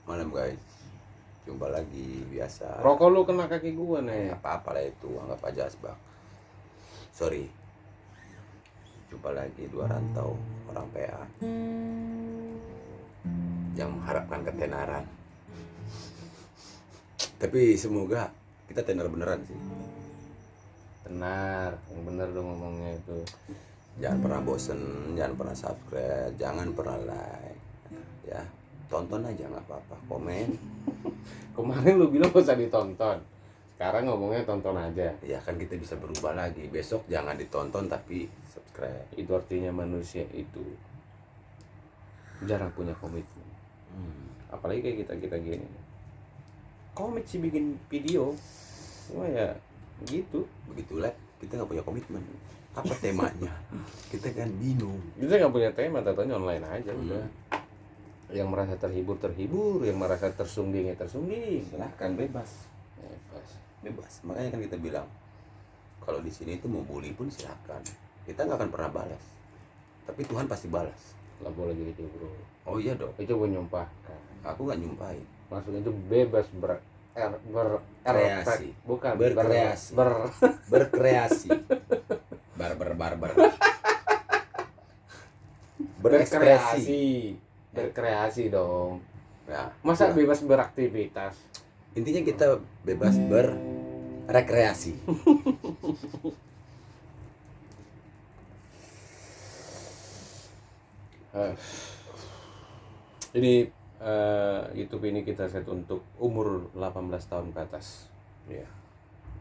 Malam guys, jumpa lagi biasa. Rokok lu kena kaki gua nih. Apa-apa lah itu, anggap aja asbak. Sorry. Jumpa lagi dua rantau orang PA yang mengharapkan ketenaran. Tapi semoga kita tenar beneran sih. Tenar, yang bener dong ngomongnya itu. Jangan pernah bosen, jangan pernah subscribe, jangan pernah like. Ya, tonton aja nggak apa-apa, komen. Kemarin lu bilang gak usah ditonton. Sekarang ngomongnya tonton aja. Ya kan kita bisa berubah lagi. Besok jangan ditonton tapi subscribe. Itu artinya manusia itu jarang punya komitmen. Apalagi kayak kita gini. Komit sih bikin video. Cuma ya gitu. Begitulah, kita nggak punya komitmen. Apa temanya? Kita kan bingung. Kita gak punya tema, tatanya online aja udah. Yang merasa terhibur, yang merasa tersungging ya tersungging. Silahkan bebas. Makanya kan kita bilang kalau di sini itu mau bully pun silahkan. Kita nggak akan pernah balas. Tapi Tuhan pasti balas. Gak boleh gitu bro. Oh iya dong. Itu gue nyumpahkan. Aku nggak nyumpahin. Maksudnya itu bebas Kreasi. Bukan Berkreasi. Berkreasi. Barber. Berekspresi. Berkreasi dong. Nah, Masa itulah. bebas beraktivitas? Intinya kita bebas berrekreasi. Jadi YouTube ini kita set untuk umur 18 tahun ke atas. Ya.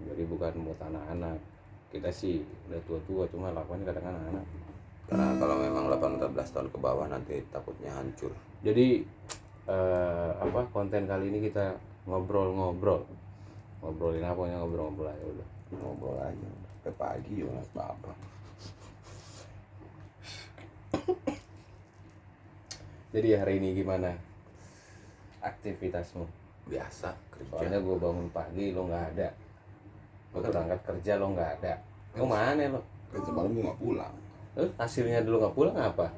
Jadi bukan buat anak-anak. Kita sih udah tua-tua, cuma lakukannya kadang anak-anak. Karena kalau memang 18 tahun ke bawah nanti takutnya hancur. Jadi konten kali ini kita ngobrolin apa, pokoknya ngobrol aja udah. Ngobrol aja sampai pagi juga apa-apa. Jadi hari ini gimana aktivitasmu? Biasa kerja. Soalnya gue bangun pagi lo nggak ada, gue berangkat kerja lo nggak ada. Lo mana lo? Kan semalam gue nggak pulang. Hasilnya dulu nggak pulang apa?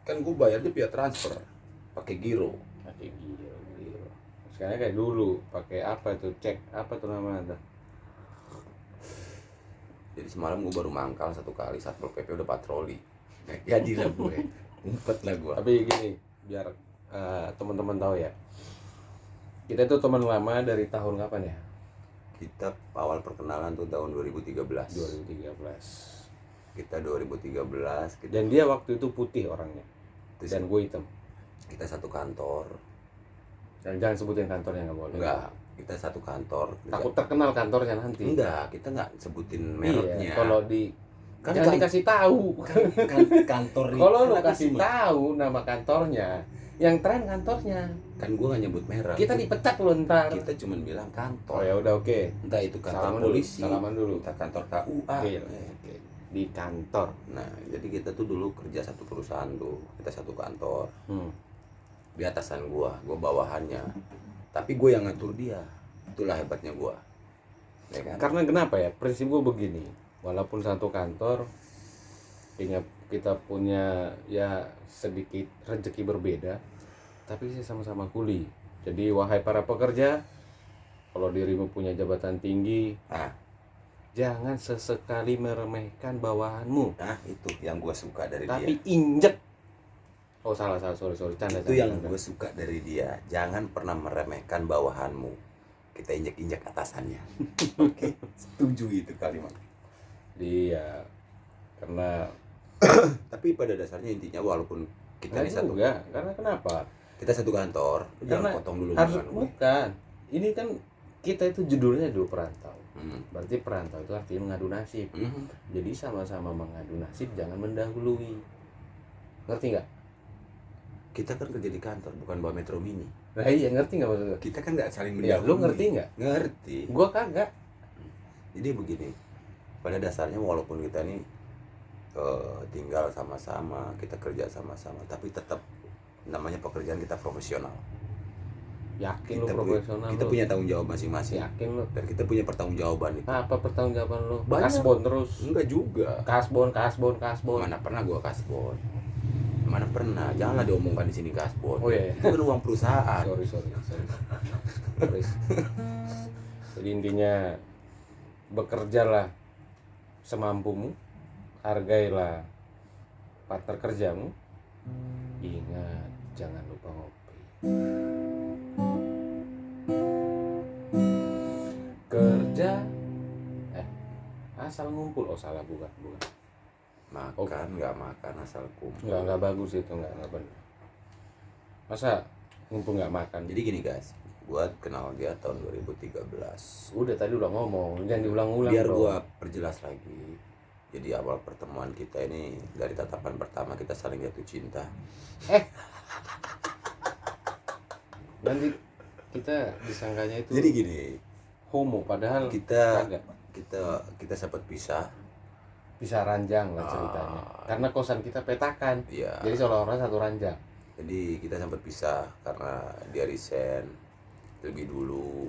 Kan gue bayarnya via transfer pakai giro. Pakai giro. Sekarang kayak dulu pakai apa tuh, cek apa tuh namanya tuh? Jadi semalam gue baru mangkal satu kali, Satpol PP udah patroli. Jadilah gue, ngumpet lah gue. Tapi gini, biar teman-teman tahu ya, kita itu teman lama dari tahun kapan ya? Kita awal perkenalan tuh tahun 2013. 2013. Kita 2013. Dan dia waktu itu putih orangnya, dan gue hitam. Kita satu kantor. Dan jangan sebutin kantornya, nggak boleh. Enggak, kita satu kantor. Takut terkenal kantornya nanti. Enggak, kita nggak sebutin mereknya. Iya, kalau di Kan jangan dikasih tahu. Kantor Kalau lu kan kasih tahu nama kantornya, yang tren kantornya, kan gue nggak nyebut merek. kita dipecat lu ntar. Kita cuma bilang kantor. Oh ya udah oke. Entah itu kantor Salaman polisi, salaman dulu. entah kantor KUA. Oke. Di kantor. Nah, jadi kita tuh dulu kerja satu perusahaan tuh, kita satu kantor. Di atasan gua bawahannya. Tapi gue yang ngatur dia. Itulah hebatnya gua. Ya kan? Karena kenapa ya? Prinsip gue begini. Walaupun satu kantor, kita punya ya sedikit rezeki berbeda, tapi sih sama-sama kuli. Jadi wahai para pekerja, kalau dirimu punya jabatan tinggi, jangan sesekali meremehkan bawahanmu. Nah, itu yang gua suka dari Tapi dia. injek. Oh salah, sorry, canda. Itu yang gue suka dari dia. Jangan pernah meremehkan bawahanmu. Kita injek-injek atasannya. Oke, setuju itu kalimat. Iya, karena tapi pada dasarnya intinya walaupun kita di satu, juga, karena kenapa? kita satu kantor, Karena jangan potong dulu harus omongan gue. bukan. Ini kan kita itu judulnya dulu perantau. Hmm. Berarti perantau itu artinya mengadu nasib. Jadi sama-sama mengadu nasib, jangan mendahului. Ngerti nggak? Kita kan kerja di kantor, bukan bawa Metro Mini. Nah iya, ngerti nggak maksudnya? Kita kan nggak saling Ya, mendahului. lu ngerti nggak? Ngerti. Gua kagak. Jadi begini, pada dasarnya walaupun kita nih tinggal sama-sama, kita kerja sama-sama, tapi tetap namanya pekerjaan kita profesional. Yakin lu Kita profesional? kita punya tanggung jawab masing-masing. Yakin lu? Dan kita punya pertanggungjawaban itu. Apa pertanggungjawaban lu? Banyak. Kasbon terus. Enggak juga. Kasbon. Mana pernah gua kasbon. Mana pernah, janganlah diomongkan di sini Gasbon. Oh iya. Itu kan uang perusahaan. Sorry. Jadi intinya bekerjalah semampumu, hargailah partner kerjamu. Ingat, jangan lupa ngopi. Kerja asal ngumpul. Oh salah, bukan. Makan nggak makan asal kumpul. Nggak bagus itu, nggak benar. Masa ngumpul nggak makan? Jadi gini guys, buat kenal dia tahun 2013. Udah tadi udah ngomong, jangan diulang-ulang. Biar dong. gua perjelas lagi. Jadi awal pertemuan kita ini dari tatapan pertama kita saling jatuh cinta. Nanti kita disangkanya itu Jadi gini, homo, padahal kita kagak. kita sempat pisah. Bisa ranjang lah ceritanya. Karena kosan kita petakan. Iya. Jadi seolah-olah satu ranjang. Jadi kita sempat pisah karena dia resign lebih dulu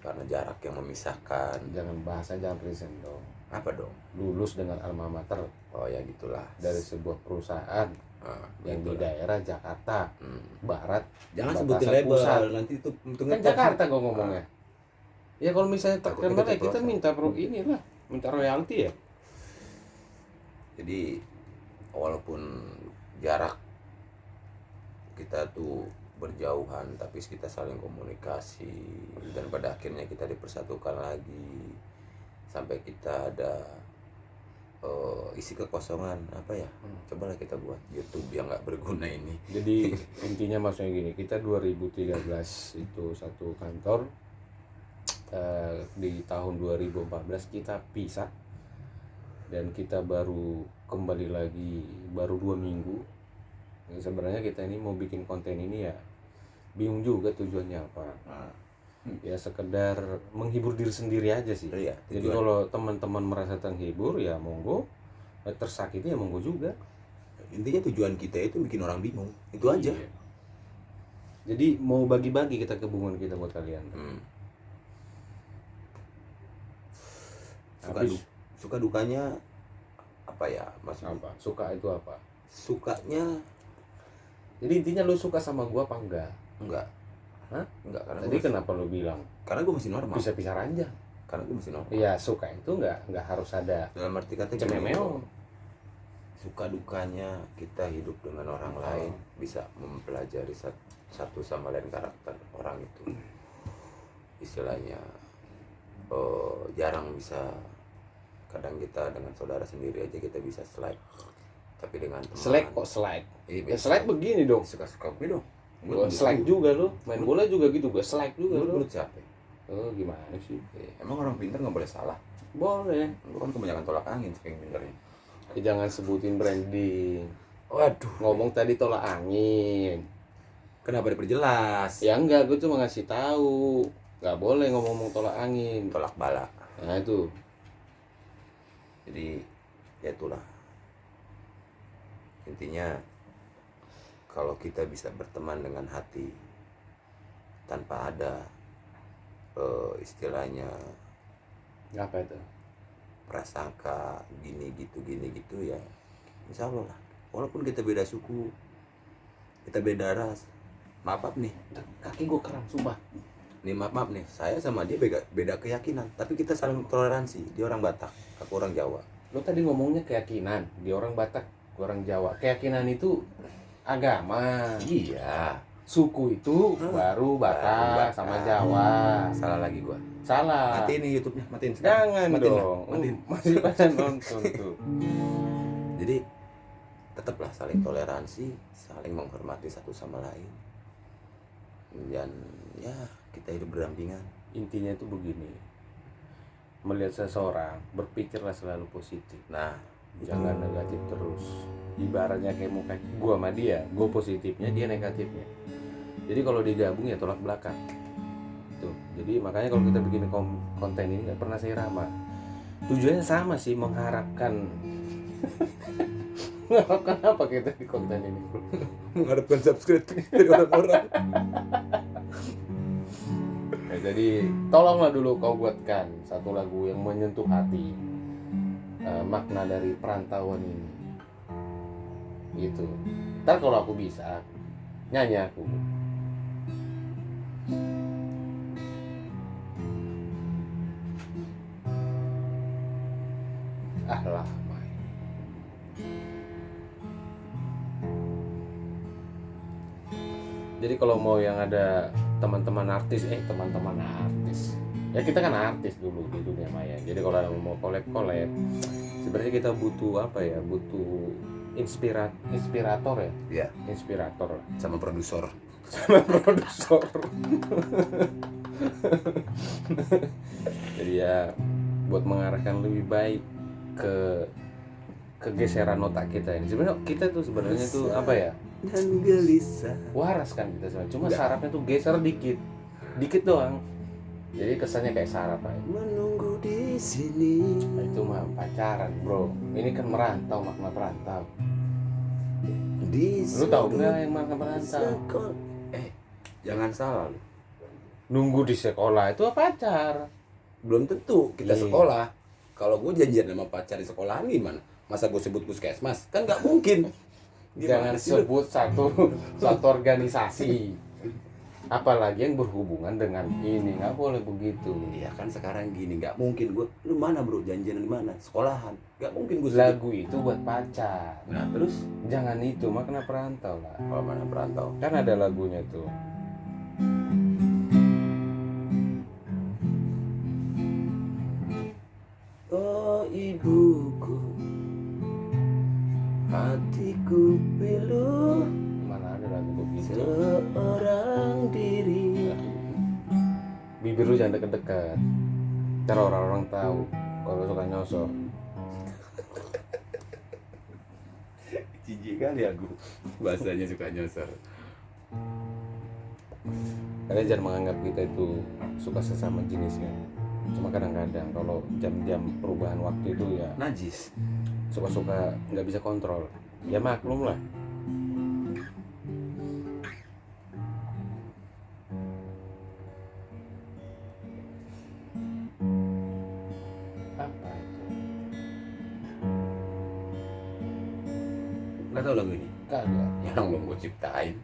karena jarak yang memisahkan. Jangan bahasa, jangan present dong. Apa dong? Lulus dengan alma mater Oh ya gitulah. dari sebuah perusahaan yang di gitulah. daerah Jakarta Barat. Jangan batasan sebutin label, pusat. nanti itu Kan Jakarta gue ngomongnya. Ya kalau misalnya Takutnya terkenal ya kita kita diproses. minta royalti ya. Jadi walaupun jarak kita tuh berjauhan, tapi kita saling komunikasi dan pada akhirnya kita dipersatukan lagi sampai kita ada isi kekosongan apa ya? Cobalah kita buat YouTube yang nggak berguna ini. Jadi intinya maksudnya gini, kita 2013 itu satu kantor, di tahun 2014 kita pisah dan kita baru kembali lagi baru 2 minggu. Ya, sebenarnya kita ini mau bikin konten ini ya bingung juga tujuannya apa. Ya sekedar menghibur diri sendiri aja sih. Iya, Jadi kalau teman-teman merasa terhibur ya monggo, tersakiti ya monggo juga. Intinya tujuan kita itu bikin orang bingung, itu aja. Iya. Jadi mau bagi-bagi kita kebingungan kita buat kalian. Suka dukanya apa ya maksudnya? Apa? Suka itu apa? Sukanya Jadi intinya lu suka sama gua apa enggak? enggak. Hah? Enggak, karena Tadi kenapa lu bilang karena gue masih normal. bisa-bisa ranjang? Karena gue masih normal. Iya, suka itu enggak harus ada Dalam arti kata gini, cememeo. suka dukanya kita hidup dengan orang lain, bisa mempelajari satu sama lain karakter orang itu. Istilahnya jarang bisa, kadang kita dengan saudara sendiri aja kita bisa slide, tapi dengan teman Slide. iya, Ya slide begini dong. suka gue dong. Gua slide juga lu. Main bola juga gitu, gua slide juga lu. Menurut siapa? Oh, gimana sih? Emang orang pintar nggak boleh salah? Boleh. Lu kan kebanyakan tolak angin saking pintarnya. Jangan sebutin branding. Waduh, Ngomong tadi tolak angin. kenapa diperjelas? Ya enggak, gue cuma ngasih tahu. Nggak boleh ngomong tolak angin. Tolak bala. Nah itu. Jadi ya itulah intinya, kalau kita bisa berteman dengan hati tanpa ada istilahnya Apa itu? prasangka gini gitu ya, insya Allah lah. Walaupun kita beda suku, kita beda ras, maaf nih, Kaki gue kram, sumpah. maaf nih, saya sama dia beda keyakinan, tapi kita saling toleransi. Dia orang Batak, aku orang Jawa. Lo tadi ngomongnya keyakinan. Di orang Batak, orang Jawa. Keyakinan itu agama. Iya. Suku itu baru Batak sama Jawa. Salah lagi gua. Salah. Matiin nih YouTube-nya, matiin sekarang. Jangan Matiin dong. lah, matiin. Masih pada nonton tuh. Jadi tetaplah saling toleransi, saling menghormati satu sama lain. Dan ya kita hidup berdampingan. Intinya itu begini. Melihat seseorang, berpikirlah selalu positif. Nah, Jangan negatif terus. Ibaratnya kayak muka gua sama dia, gua positifnya, dia negatifnya. Jadi kalau digabung ya tolak belakang. Tuh. Jadi makanya kalau kita bikin konten ini nggak pernah saya ramah. Tujuannya sama sih, mengharapkan mengharapkan apa kita di konten ini, bro? mengharapkan subscribe dari orang-orang. Ya, jadi tolonglah dulu kau buatkan satu lagu yang menyentuh hati, makna dari perantauan ini. gitu. Ntar kalau aku bisa nyanyi aku. Ah lah, Mai. Jadi kalau mau yang ada teman-teman artis, ya kita kan artis dulu di dunia maya. Jadi kalau ada mau collab, sebenarnya kita butuh apa ya? Butuh inspirator ya. Iya. Inspirator lah. Sama produser. Sama produser. Jadi ya buat mengarahkan lebih baik ke kegeseran otak kita ini. Sebenarnya kita tuh sebenarnya tuh apa ya? Dan gelisah. Waras kan kita sebenarnya. Cuma Enggak. sarafnya tuh geser dikit doang. Jadi kesannya kayak saraf aja. Menunggu di sini. Nah, itu mah pacaran, bro. Ini kan merantau, makna perantau. Lu tahu nggak yang makna perantau? Jangan salah lu. Nunggu di sekolah itu pacar. Belum tentu kita Iya. sekolah. Kalau gue janjian sama pacar di sekolahan gimana? Masa gue sebut puskesmas? Kan nggak mungkin. Jangan Gimana sih lu? sebut satu organisasi. Apalagi yang berhubungan dengan ini, nggak boleh begitu. Iya kan sekarang gini, nggak mungkin gue. Lu mana bro, janjian di mana? Sekolahan. Nggak mungkin gue sebut. Lagu itu buat pacar. Nah terus Jangan itu, makna perantau lah. kalau mana perantau? Kan ada lagunya tuh. Oh ibuku, hatiku pilu Mana ada lagu begitu? seorang diri. Bibir lu jangan deket-deket. Ntar orang-orang tahu kalau lu suka nyosor. Jijik kali aku. Bahasanya suka nyosor. Kalian jangan menganggap kita itu suka sesama jenis kan. Cuma kadang-kadang kalau jam-jam perubahan waktu itu ya Najis. suka-suka nggak bisa kontrol. Ya maklum lah. Apa itu? Nggak tahu lagu ini. Kagak. Yang belum gue ciptain.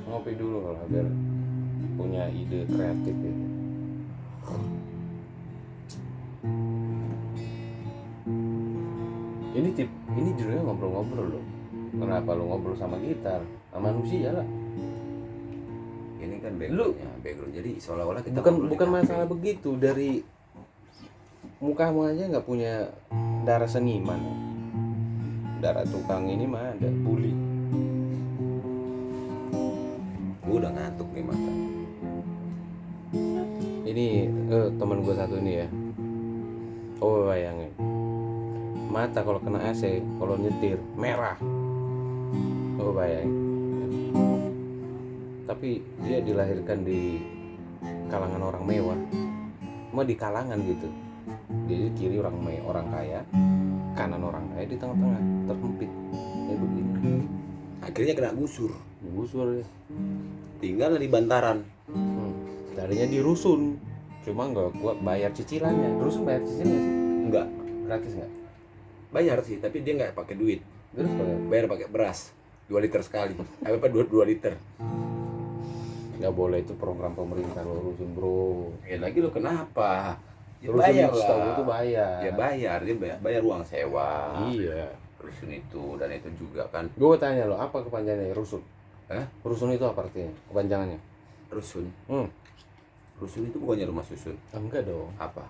Ngopi dulu lah biar punya ide kreatif ya. Ini judulnya ngobrol-ngobrol loh. Kenapa lu ngobrol sama gitar? Sama manusia lah. Ini kan background. Jadi seolah-olah kita Bukan ngobrol di kafe. masalah begitu, dari mukamu aja nggak punya darah seniman. Darah tukang ini mah ada bully. Gue udah ngantuk nih mata. Ini teman gue satu ini ya. Oh bayangin, mata kalau kena AC, kalau nyetir merah. Oh bayangin. Tapi dia dilahirkan di kalangan orang mewah. Cuma di kalangan gitu. Jadi kiri orang kaya, kanan orang kaya, di tengah-tengah terkempit. Ya begini. Akhirnya kena gusur. Digusur ya. Tinggal di bantaran. Tadinya di rusun, cuma nggak kuat bayar cicilannya. Rusun bayar cicilannya sih? Enggak. Gratis nggak? Bayar sih, tapi dia nggak pakai duit. Terus bayar? Bayar pakai beras. 2 liter sekali. Apa 2 liter. Nggak boleh, itu program pemerintah lo rusun bro. Ya lagi lo kenapa? Ya Rusun bayar setahu lah. itu bayar. Ya bayar, dia bayar uang sewa. Iya. Rusun itu dan itu juga kan. Gue tanya lo, apa kepanjangannya rusun? Hah? Rusun itu apa artinya? Kepanjangannya? Rusun. Hmm. Rusun itu bukannya rumah susun. Enggak dong. Apa?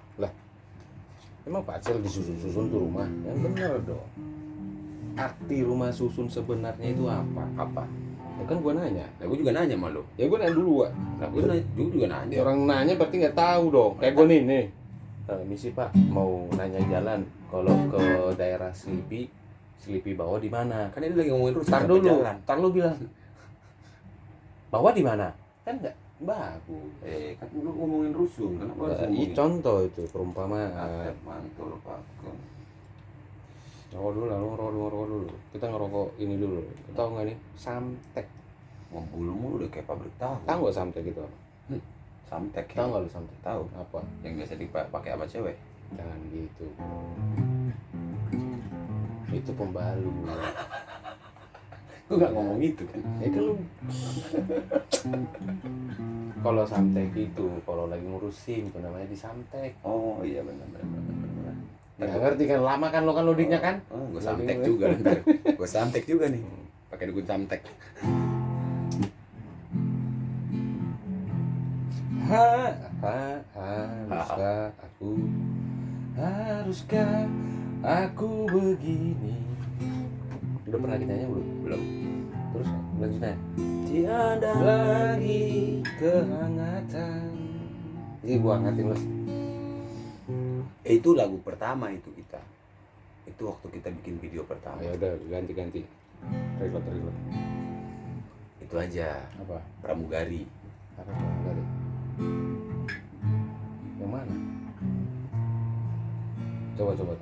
Emang Pacel disusun-susun tuh rumah? Yang benar dong. Arti rumah susun sebenarnya itu apa? Apa? Ya kan gue nanya. Nah, gue juga nanya sama lo. Ya gue nanya dulu, Wak. Nah, gue juga nanya. Orang nanya berarti nggak tahu dong. Kayak gue nih. Misi Pak, mau nanya jalan. Kalau ke daerah Selipi bawah di mana? Kan ini lagi ngomongin rusun. Tar apa dulu. jalan? Tar lu bilang. Bawah di mana? Kan nggak bagus. Kan lu ngomongin rusun. Kenapa harus ngomongin? Contoh itu perumpamaan. Mantul Pak. Rokok dulu lah, lu ngerokok dulu. Kita ngerokok ini dulu. Kita tahu nggak nih? Samtek. Mobilmu udah kayak pabrik tahu. Tahu nggak samtek itu apa? Samtek. Tahu nggak lu samtek? Tahu. Apa? Yang biasa dipakai sama cewek. Jangan gitu. Itu pembalu. Gue nggak ngomong itu kan. Itu lu. Kalau samtek itu, kalau lagi ngurusin itu namanya disamtek. Oh iya benar. Nggak ngerti kan, lama kan lo kan loadingnya kan? Oh, gue samtek juga ntar. Gue samtek juga nih. Pakai dukun samtek. Haruskah aku begini? Udah pernah ditanya belum? Belum. Terus lanjutnya. Tiada Lagi kehangatan. Ini gua hangatin lu. Itu lagu pertama itu kita. Itu waktu kita bikin video pertama. Ya udah ganti. Reload. Itu aja. Apa? Pramugari. Apa pramugari? Yang mana? Coba tahu.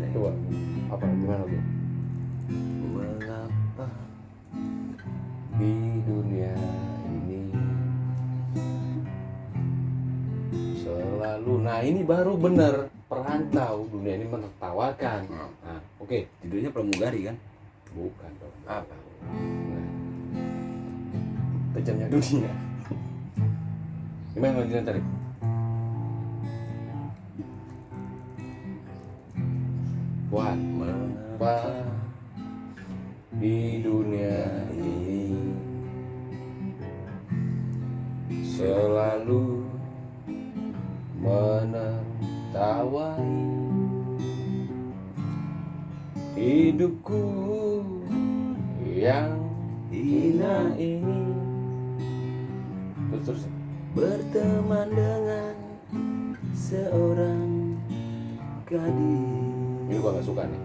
Coba. Apa? Gimana lu? Mengapa Di dunia ini selalu. Nah ini baru bener perantau. Dunia ini menertawakan. Nah, oke. judulnya Pramugari kan? Bukan dong. Apa? Nah, kejamnya dunia. Gimana lanjutan tadi? Wan, mengapa di dunia ini selalu menertawai hidupku yang hina ini. Terus Berteman dengan seorang gadis. ini gua gak suka nih.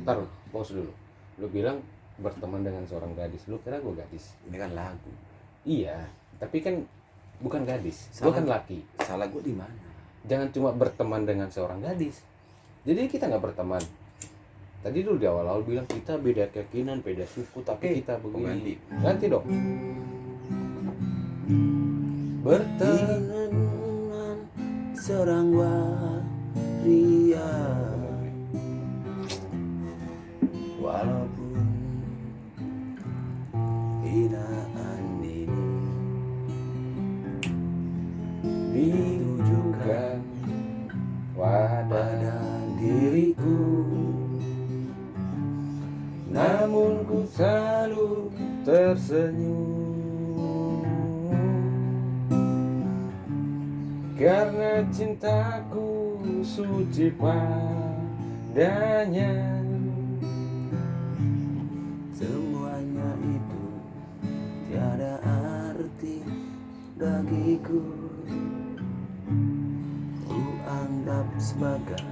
Ntar pause dulu. Lu bilang berteman dengan seorang gadis, lu kira gua gadis? Ini kan lagu. Iya, tapi kan bukan gadis, gua Salah. kan laki. Salah gue di mana? Jangan cuma berteman dengan seorang gadis. Jadi kita nggak berteman. Tadi dulu di awal-awal bilang kita beda keyakinan, beda suku, tapi kita begini. Ganti dong. Berteman Dengan seorang waria, walaupun hinaan ini ditujukan pada diriku, namun ku selalu tersenyum karena cintaku suci padanya. semuanya itu tiada arti bagiku. Ku anggap sebagai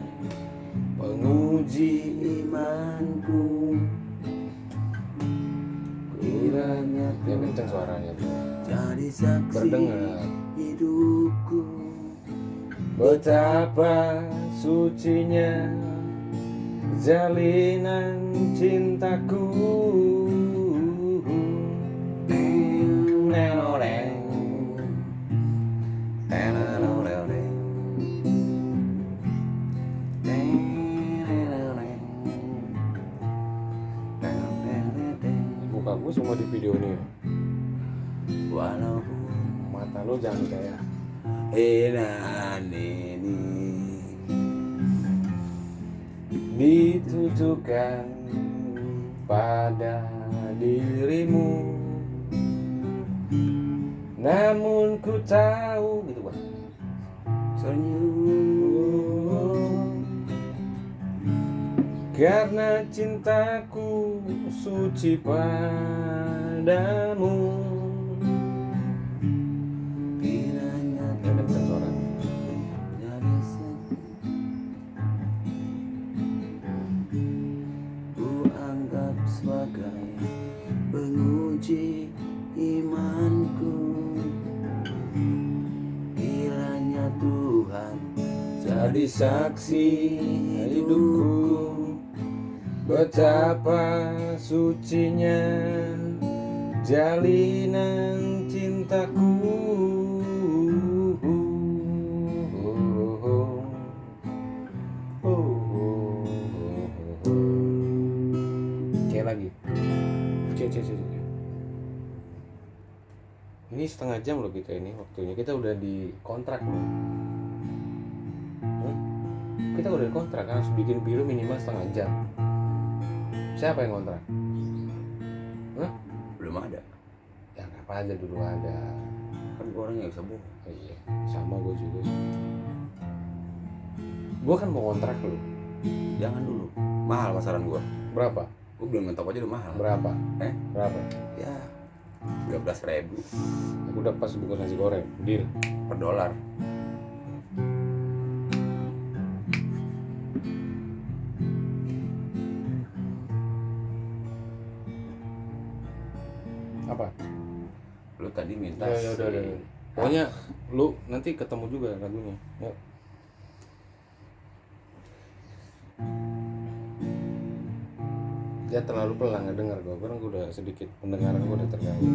Penguji imanku. kiranya yang kenceng suaranya Jadi saksi berdengar hidupku. betapa sucinya jalinan cintaku. Nenoreng. Muka gue semua di video ini. Walaupun Mata lo jangan kayak hinaan ini ditujukan pada dirimu, namun ku tahu gitu Bang. senyum Karena cintaku suci padamu. kiranya Yang kenceng suaranya. jadi saksi. Ku anggap sebagai penguji imanku. Kiranya Tuhan Jadi saksi hidupku. Betapa sucinya jalinan cintaku. Cek lagi. Cek. Ini setengah jam loh kita ini waktunya. Kita udah di kontrak loh. Kita udah di kontrak kan, harus bikin video minimal setengah jam. Siapa yang kontrak? Belum ada. Ya nggak apa aja dulu ada. Kan gue orangnya gak bisa bohong. Oh, iya, sama gue juga. Gue kan mau kontrak lo. Jangan dulu. Mahal pasaran gue. Berapa? Gue belum ngetop aja udah mahal. Berapa? Berapa? Ya 13.000 Aku udah pas bungkus nasi goreng. Deal. per dolar. Apa? Lu tadi minta Ya udah. Pokoknya lu nanti ketemu juga lagunya. Yuk. Dia terlalu pelan nggak dengar gue. Sekarang gue udah sedikit pendengaran gue udah terganggu.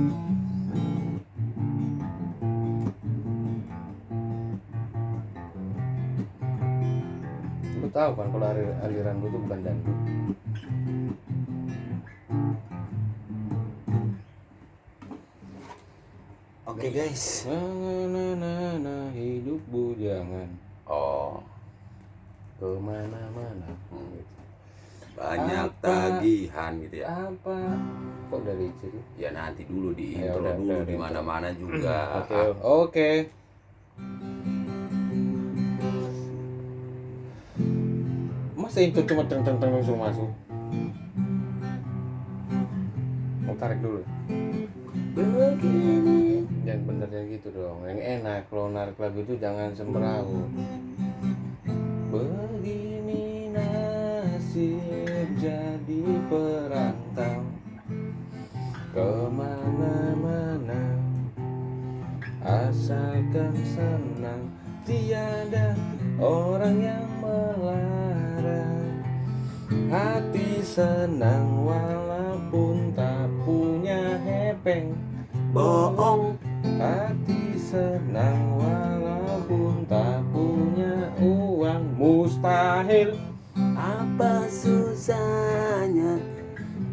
Lu tahu kan kalau aliran gue tuh bukan dangdut. Oke guys. Nah, hidup bujangan Oh, kemana-mana. banyak Apa? tagihan gitu ya. Apa? Kok dari sini? Ya nanti dulu di Ya intro udah, dulu udah, di mana-mana juga. Oke. Masa itu cuma teng langsung masuk? Mau tarik dulu. Begini. Jangan benernya gitu dong. Yang enak kalau narik lagu itu jangan sembarangan. Begini nasib jadi perantau kemana-mana, asalkan senang, tiada orang yang melarang. Hati senang walaupun tak punya hepeng. Bohong. Hati senang walaupun tak punya uang. Mustahil. Apa susahnya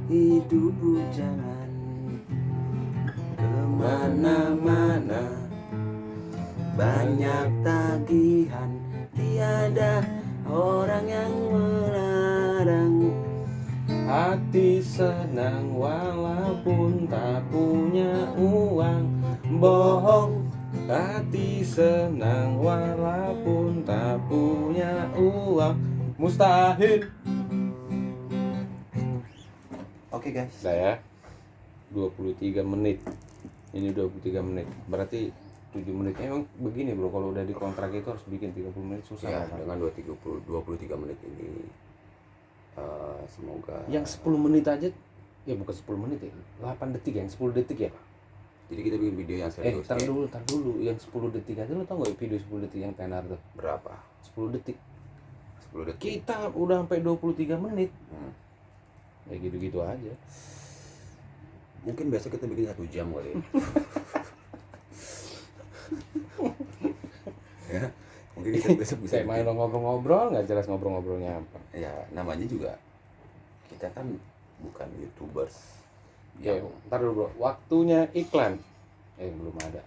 hidup bujangan kemana-mana, banyak tagihan, tiada orang yang melarang. Hati senang walaupun tak punya uang. Bohong. Hati senang walaupun tak punya uang. Mustahil. Oke guys. Nah ya 23 menit. Ini 23 menit. Berarti 7 menit. Emang begini bro, kalau udah di kontrak itu harus bikin 30 menit susah Ya, kan? dengan 23 menit ini semoga Yang 10 menit aja, ya bukan 10 menit ya, 8 detik, yang 10 detik ya Pak. jadi kita bikin video yang serius. Tar dulu, yang 10 detik aja lo tau gak video 10 detik yang tenar tuh? Berapa? 10 detik. 10 detik. Kita udah sampai 23 menit. Hmm. Ya gitu-gitu aja. Mungkin besok kita bikin 1 jam kali ya. Ya, mungkin kita besok bisa Kayak main ngobrol-ngobrol, nggak jelas ngobrol-ngobrolnya apa. Ya, namanya juga kita kan bukan YouTubers. Ya, ntar dulu bro, waktunya iklan. Belum ada.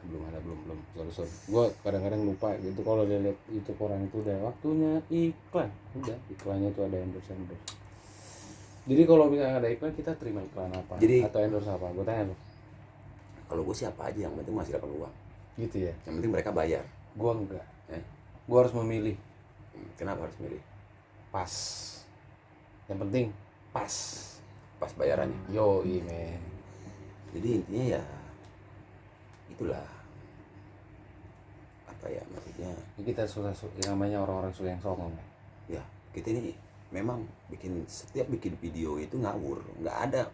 Sorry. Gue kadang-kadang lupa gitu kalau dia lihat YouTube orang itu udah waktunya iklan. Udah, iklannya tuh ada endorse. Jadi kalau misalnya ada iklan, kita terima iklan apa? Jadi- atau endorse apa? Gue tanya lo. Kalau gue siapa aja, yang penting menghasilkan uang. Gitu ya. Yang penting mereka bayar. Gue enggak. Eh? Gue harus memilih Kenapa harus milih? pas. Yang penting pas. Pas bayarannya. Yo, men. Jadi intinya ya itulah apa ya maksudnya, Kita yang namanya orang-orang suka yang songong. ya kita ini memang setiap bikin video itu ngawur, nggak ada,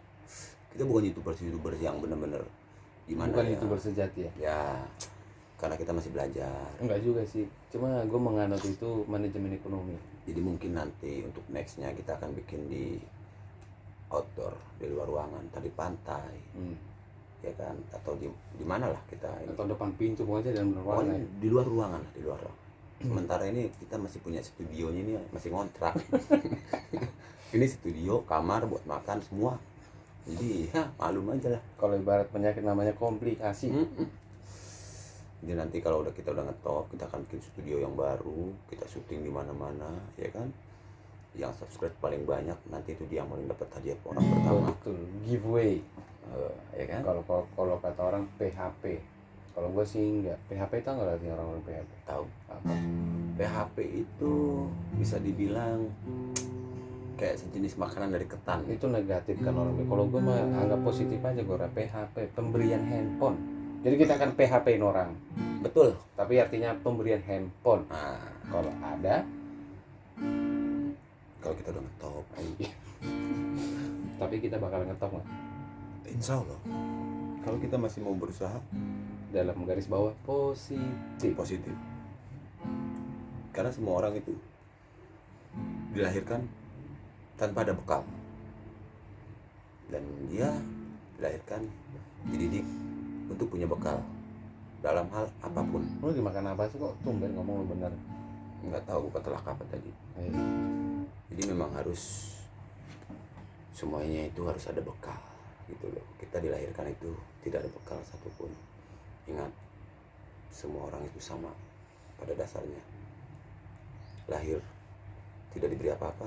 kita bukan youtubers yang bener-bener gimana Bukan ya, YouTuber sejati ya. ya karena kita masih belajar. Enggak juga sih. Cuma gue menganut itu manajemen ekonomi. Jadi mungkin nanti untuk nextnya kita akan bikin di outdoor, di luar ruangan, tadi pantai, ya kan, atau di mana lah kita ini. Atau depan pintu aja dan Pokoknya ruangan. di luar ruangan lah, di luar ruangan. Sementara ini kita masih punya studionya ini, masih ngontrak. Ini studio, kamar buat makan semua. Jadi ya malum aja lah. Kalau ibarat penyakit namanya komplikasi. Jadi nanti kalau kita udah ngetop, kita akan bikin studio yang baru, kita syuting di mana-mana, ya kan. Yang subscribe paling banyak nanti itu dia yang paling dapat hadiah orang pertama. Betul, giveaway. Ya kan? Kalau kata orang PHP. Kalau gue sih enggak. PHP itu enggak artinya orang-orang PHP. Tahu. Apa? PHP itu bisa dibilang kayak sejenis makanan dari ketan. Itu negatif kan orang. Kalau gue mah anggap positif aja gue PHP, pemberian handphone. Jadi kita akan PHP-in orang. Betul. Tapi artinya pemberian handphone. Nah, Kalau ada, kalau kita udah ngetop, tapi kita bakal ngetop nggak? insya Allah. Kalau kita masih mau berusaha Dalam garis bawah positif. positif. Karena semua orang itu dilahirkan tanpa ada bekal. Dan dia dilahirkan, dididik untuk punya bekal dalam hal apapun. Lu lagi makan apa sih kok tumben ngomong lu bener? Nggak tahu gua telah apa tadi. Jadi memang harus semuanya itu harus ada bekal gitu loh. Kita dilahirkan itu tidak ada bekal satupun. Ingat, semua orang itu sama pada dasarnya. Lahir tidak diberi apa-apa,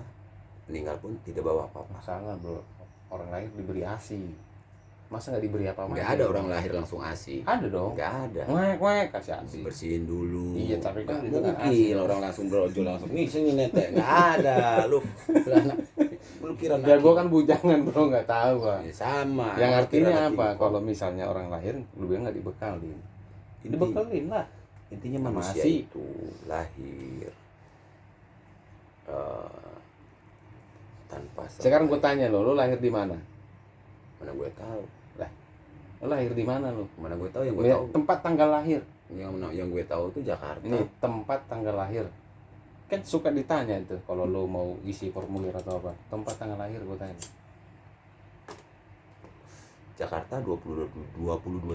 meninggal pun tidak bawa apa-apa. Salah bro, orang lahir diberi ASI. Masa nggak diberi apa-apa? Nggak ada orang lahir langsung ASI. Ada dong. Nggak ada. Wek kasih ASI. Bersihin dulu. Iya, tapi kan nggak itu kan mungkin orang langsung brojol langsung nih sini netek. Nggak ada. Lu kira Ya gue kan bujangan bro, nggak tahu gua. ya, sama. Yang artinya Kira apa? nanti Kalau misalnya orang lahir, lu bilang nggak dibekalin. Dibekalin lah. intinya manusia ASI. itu lahir tanpa Sekarang gue tanya lo, lu lahir di mana? mana gue tahu. Lu lahir di mana lu? Mana gue tahu, yang gue Lihat tahu tempat tanggal lahir. yang gue tahu itu Jakarta. Ini tempat tanggal lahir. Kan suka ditanya itu kalau lu mau isi formulir atau apa. Tempat tanggal lahir gue tanya. Jakarta 22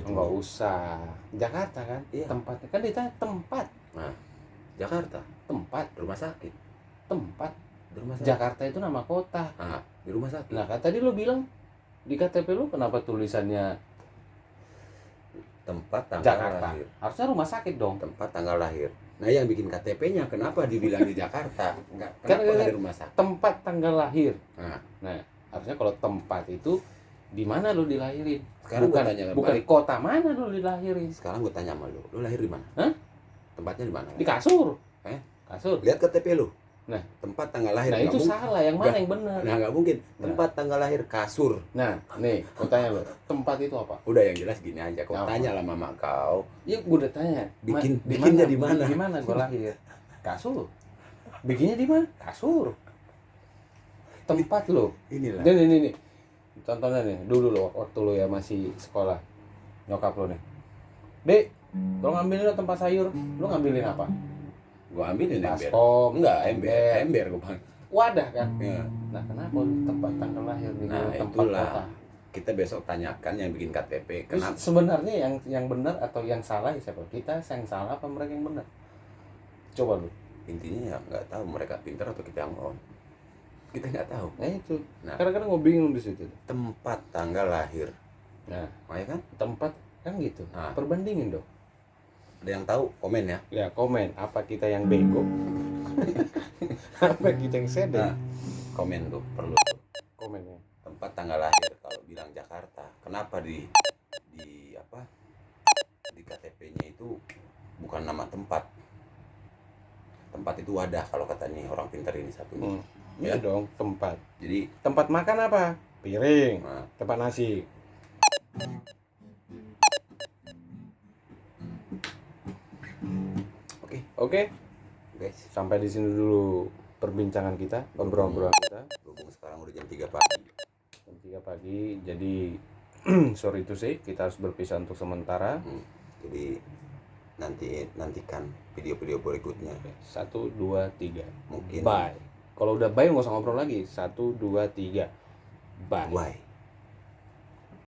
Enggak usah. Jakarta kan? Iya. Tempatnya kan ditanya tempat. Nah, Jakarta Tempat, rumah sakit. tempat. Di rumah sakit. Jakarta itu nama kota. Nah, di rumah sakit. Nah, kan tadi lu bilang di KTP lu kenapa tulisannya Tempat tanggal Jakarta? lahir. Harusnya rumah sakit dong. Tempat tanggal lahir. Nah, yang bikin KTP-nya kenapa dibilang di Jakarta? Enggak, Kan kenapa nggak di rumah sakit? Tempat tanggal lahir. Nah, Harusnya kalau tempat itu di mana lu dilahirin? sekarang bukan gue tanya bukan balik. kota mana lu dilahirin? Sekarang gue tanya sama lu lahir di mana? Hah? Tempatnya di mana? Di kasur. Kasur. Lihat KTP lu. Nah. Tempat tanggal lahir. Nah, nggak itu mungkin. salah, yang mana Nggak. yang benar? Nah, nggak mungkin. Nah. Tempat tanggal lahir kasur. Nah, nih, gua tanya lu, tempat itu apa? Udah, yang jelas gini aja. Kau Apa? tanya lah mama kau. Ya gua udah tanya. Bikinnya di mana? Di mana gua lahir? Kasur. Bikinnya di mana? Kasur. Tempat lu. Inilah. Dan ini nih. Contohnya nih, dulu lo waktu lu ya masih sekolah. Nyokap lu nih. Dek, kalau ngambilin tempat sayur, lu ngambilin apa? Gua ambilin ember. Baskom. Enggak, ember gua bang. Wadah kan? Ya. Nah, kenapa lu tempat tanggal lahir di Nah, tempat itulah. kota? Kita besok tanyakan yang bikin KTP. Terus Kenapa? sebenarnya yang benar atau yang salah ya siapa? Kita yang salah apa mereka yang benar? Coba lu. Intinya ya nggak tahu mereka pintar atau kita yang on. Kita nggak tahu. Nah itu. Nah. Kadang-kadang gue bingung di situ. Tempat tanggal lahir. Nah, Ya kan? tempat kan gitu. Nah. Perbandingin dong. Ada yang tahu komen ya. Ya komen. Apa kita yang bego? Apa kita yang sedih? Nah, komen tuh perlu. Komennya. Tempat tanggal lahir kalau bilang Jakarta. Kenapa di apa? Di KTP-nya itu bukan nama tempat. Tempat itu wadah kalau kata nih orang pintar ini satunya. Iya Ya. dong, tempat. Jadi Tempat makan apa? Piring. nah, Tempat nasi. oke, Oke, guys. sampai di sini dulu perbincangan kita, obrolan kita. Berhubung sekarang udah jam 3 pagi. Jam 3 pagi, jadi sorry to say, kita harus berpisah untuk sementara. Jadi nantikan video-video berikutnya. 1, 2, 3. Mungkin Bye. Kalau udah bye nggak usah ngobrol lagi. 1, 2, 3. Bye. Why?